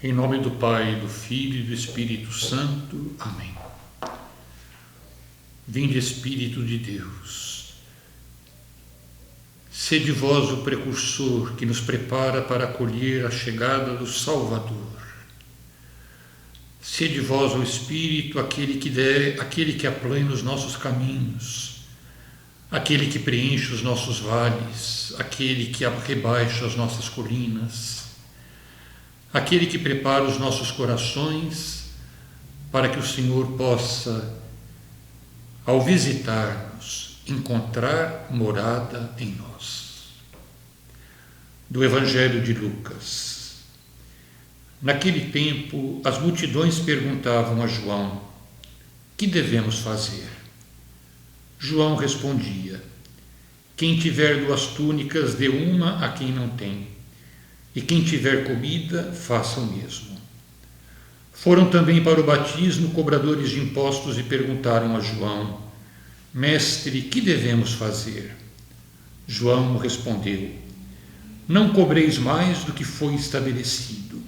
Em nome do Pai, do Filho e do Espírito Santo. Amém. Vinde, Espírito de Deus, sede vós o precursor que nos prepara para acolher a chegada do Salvador. Sede vós o Espírito, aquele que aplana os nossos caminhos, aquele que preenche os nossos vales, aquele que rebaixa as nossas colinas, aquele que prepara os nossos corações para que o Senhor possa, ao visitar-nos, encontrar morada em nós. Do Evangelho de Lucas. Naquele tempo, as multidões perguntavam a João: que devemos fazer? João respondia: quem tiver 2 túnicas, dê uma a quem não tem. E quem tiver comida, faça o mesmo. Foram também para o batismo cobradores de impostos e perguntaram a João: Mestre, que devemos fazer? João respondeu: não cobreis mais do que foi estabelecido.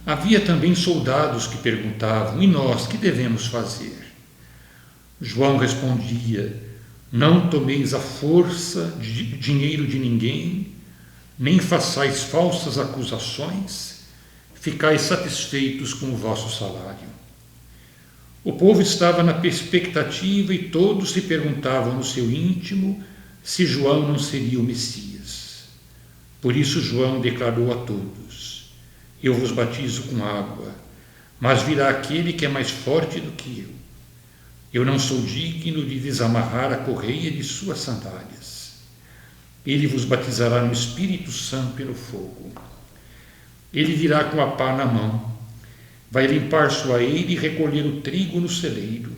Havia também soldados que perguntavam: e nós, que devemos fazer? João respondia: não tomeis à força dinheiro de ninguém, nem façais falsas acusações, ficais satisfeitos com o vosso salário. O povo estava na expectativa e todos se perguntavam no seu íntimo se João não seria o Messias. Por isso João declarou a todos: eu vos batizo com água, mas virá aquele que é mais forte do que eu. Eu não sou digno de desamarrar a correia de suas sandálias. Ele vos batizará no Espírito Santo pelo fogo. Ele virá com a pá na mão, vai limpar sua eira e recolher o trigo no celeiro,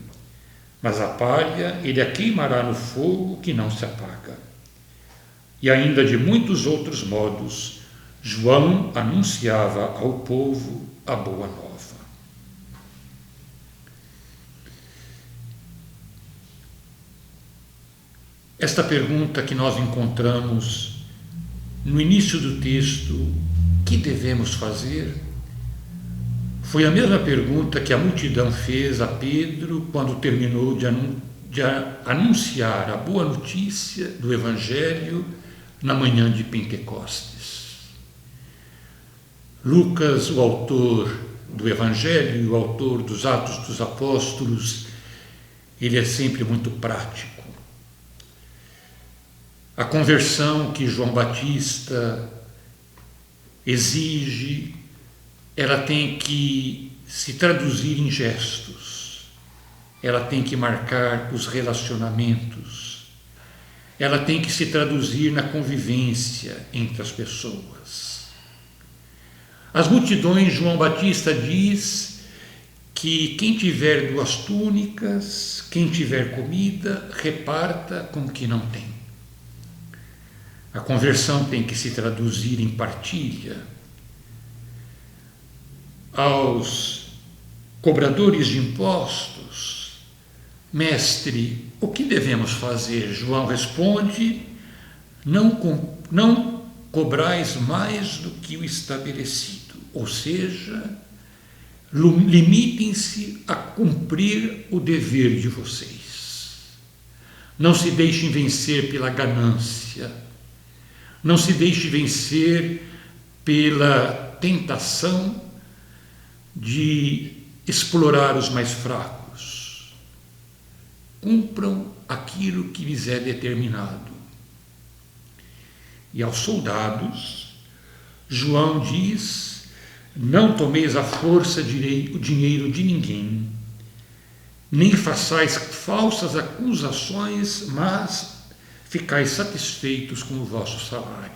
mas a palha ele a queimará no fogo que não se apaga. E ainda de muitos outros modos, João anunciava ao povo a boa nova. Esta pergunta que nós encontramos no início do texto, que devemos fazer? Foi a mesma pergunta que a multidão fez a Pedro quando terminou de anunciar a boa notícia do Evangelho na manhã de Pentecostes. Lucas, o autor do Evangelho e o autor dos Atos dos Apóstolos, ele é sempre muito prático. A conversão que João Batista exige, ela tem que se traduzir em gestos, ela tem que marcar os relacionamentos, ela tem que se traduzir na convivência entre as pessoas. As multidões, João Batista diz que quem tiver 2 túnicas, quem tiver comida, reparta com o que não tem. A conversão tem que se traduzir em partilha. Aos cobradores de impostos: mestre, o que devemos fazer? João responde: não cobrais mais do que o estabelecido, ou seja, limitem-se a cumprir o dever de vocês. Não se deixem vencer pela ganância. Não se deixe vencer pela tentação de explorar os mais fracos. Cumpram aquilo que lhes é determinado. E aos soldados, João diz: não tomeis à força o dinheiro de ninguém, nem façais falsas acusações, mas ficais satisfeitos com o vosso salário.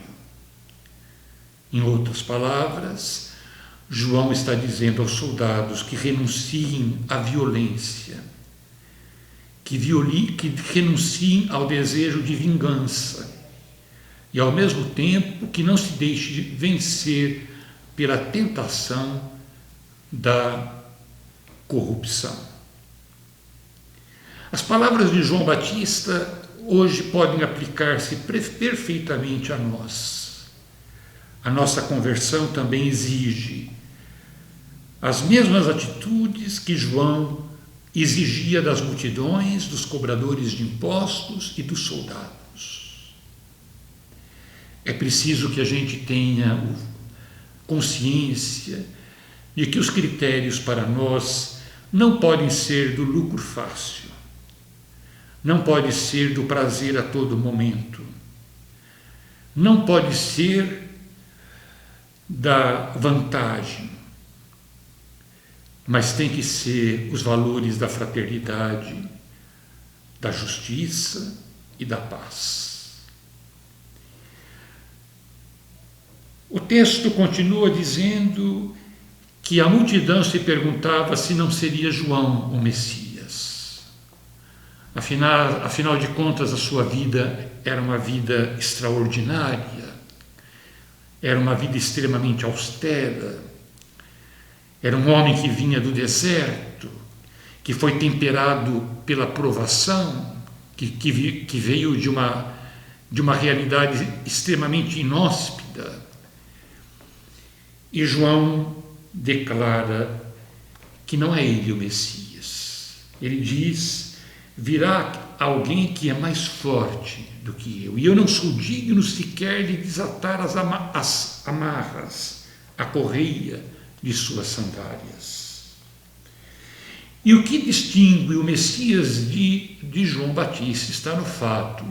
Em outras palavras, João está dizendo aos soldados que renunciem à violência, que renunciem ao desejo de vingança e, ao mesmo tempo, que não se deixe vencer pela tentação da corrupção. As palavras de João Batista hoje podem aplicar-se perfeitamente a nós. A nossa conversão também exige as mesmas atitudes que João exigia das multidões, dos cobradores de impostos e dos soldados. É preciso que a gente tenha consciência de que os critérios para nós não podem ser do lucro fácil, não pode ser do prazer a todo momento, não pode ser da vantagem, mas tem que ser os valores da fraternidade, da justiça e da paz. O texto continua dizendo que a multidão se perguntava se não seria João o Messias. Afinal de contas, a sua vida era uma vida extraordinária, era uma vida extremamente austera, era um homem que vinha do deserto, que foi temperado pela provação, que veio de uma realidade extremamente inóspita. E João declara que não é ele o Messias. Ele diz: virá alguém que é mais forte do que eu, e eu não sou digno sequer de desatar as amarras, a correia de suas sandálias. E o que distingue o Messias de João Batista está no fato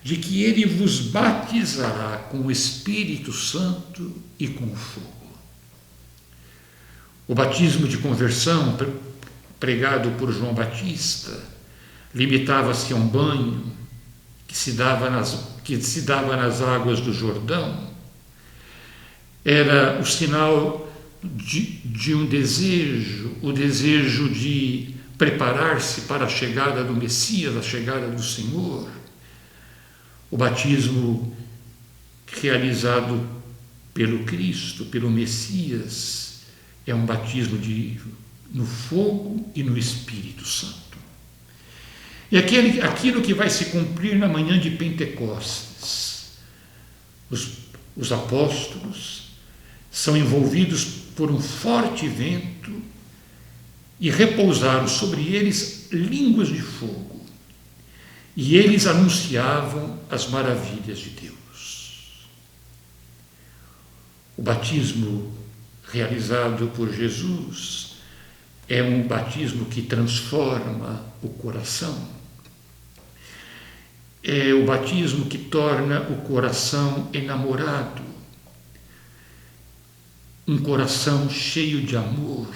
de que ele vos batizará com o Espírito Santo e com fogo. O batismo de conversão pregado por João Batista limitava-se a um banho que se dava nas águas do Jordão. Era o sinal de um desejo, o desejo de preparar-se para a chegada do Messias, a chegada do Senhor. O batismo realizado pelo Cristo, pelo Messias, é um batismo no fogo e no Espírito Santo. E aquilo que vai se cumprir na manhã de Pentecostes. Os apóstolos são envolvidos por um forte vento e repousaram sobre eles línguas de fogo. E eles anunciavam as maravilhas de Deus. O batismo realizado por Jesus é um batismo que transforma o coração. É o batismo que torna o coração enamorado, um coração cheio de amor,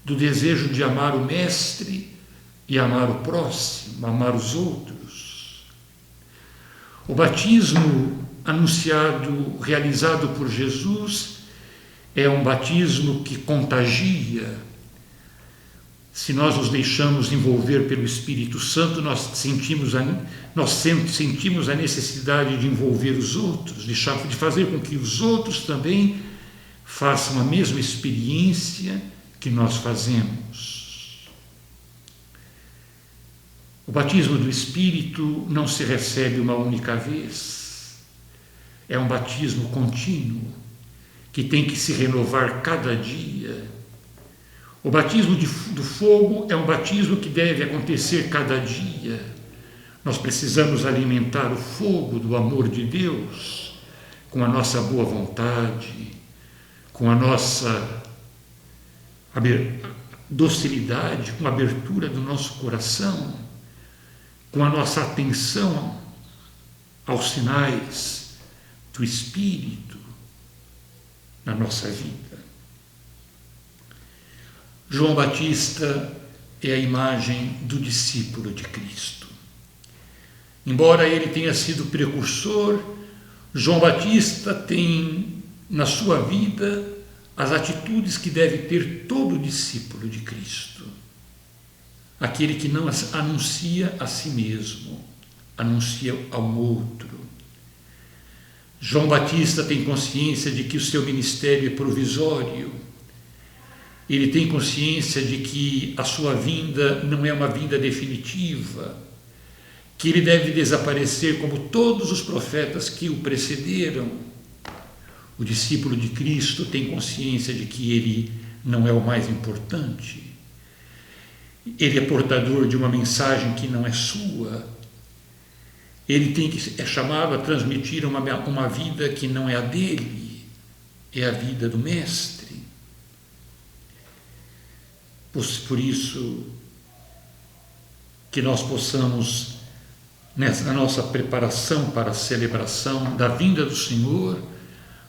do desejo de amar o Mestre e amar o próximo, amar os outros. O batismo realizado por Jesus, é um batismo que contagia. Se nós nos deixamos envolver pelo Espírito Santo, nós sentimos a necessidade de envolver os outros, de fazer com que os outros também façam a mesma experiência que nós fazemos. O batismo do Espírito não se recebe uma única vez. É um batismo contínuo, que tem que se renovar cada dia. O batismo do fogo é um batismo que deve acontecer cada dia. Nós precisamos alimentar o fogo do amor de Deus com a nossa boa vontade, com a nossa docilidade, com a abertura do nosso coração, com a nossa atenção aos sinais do Espírito na nossa vida. João Batista é a imagem do discípulo de Cristo. Embora ele tenha sido precursor, João Batista tem na sua vida as atitudes que deve ter todo discípulo de Cristo. Aquele que não anuncia a si mesmo, anuncia ao outro. João Batista tem consciência de que o seu ministério é provisório. Ele tem consciência de que a sua vinda não é uma vinda definitiva, que ele deve desaparecer como todos os profetas que o precederam. O discípulo de Cristo tem consciência de que ele não é o mais importante. Ele é portador de uma mensagem que não é sua. Ele é chamado a transmitir uma vida que não é a dele, é a vida do Mestre. Por isso que nós possamos, na nossa preparação para a celebração da vinda do Senhor,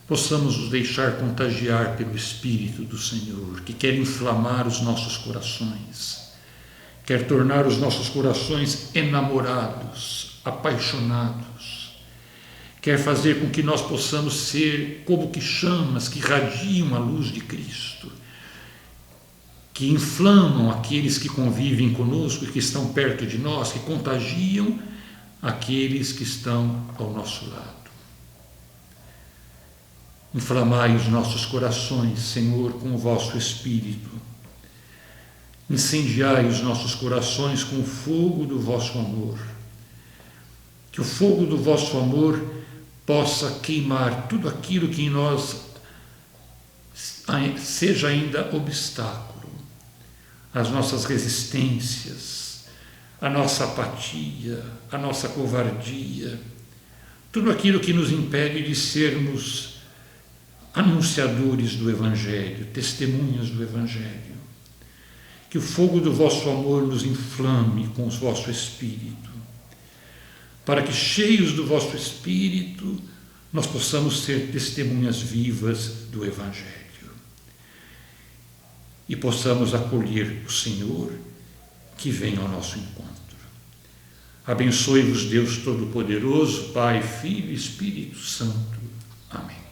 possamos nos deixar contagiar pelo Espírito do Senhor, que quer inflamar os nossos corações, quer tornar os nossos corações enamorados, apaixonados, quer fazer com que nós possamos ser como que chamas que irradiam a luz de Cristo, que inflamam aqueles que convivem conosco e que estão perto de nós, que contagiam aqueles que estão ao nosso lado. Inflamai os nossos corações, Senhor, com o vosso Espírito. Incendiai os nossos corações com o fogo do vosso amor. Que o fogo do vosso amor possa queimar tudo aquilo que em nós seja ainda obstáculo, as nossas resistências, a nossa apatia, a nossa covardia, tudo aquilo que nos impede de sermos anunciadores do Evangelho, testemunhas do Evangelho. Que o fogo do vosso amor nos inflame com o vosso Espírito, para que, cheios do vosso Espírito, nós possamos ser testemunhas vivas do Evangelho e possamos acolher o Senhor que vem ao nosso encontro. Abençoe-vos Deus Todo-Poderoso, Pai, Filho e Espírito Santo. Amém.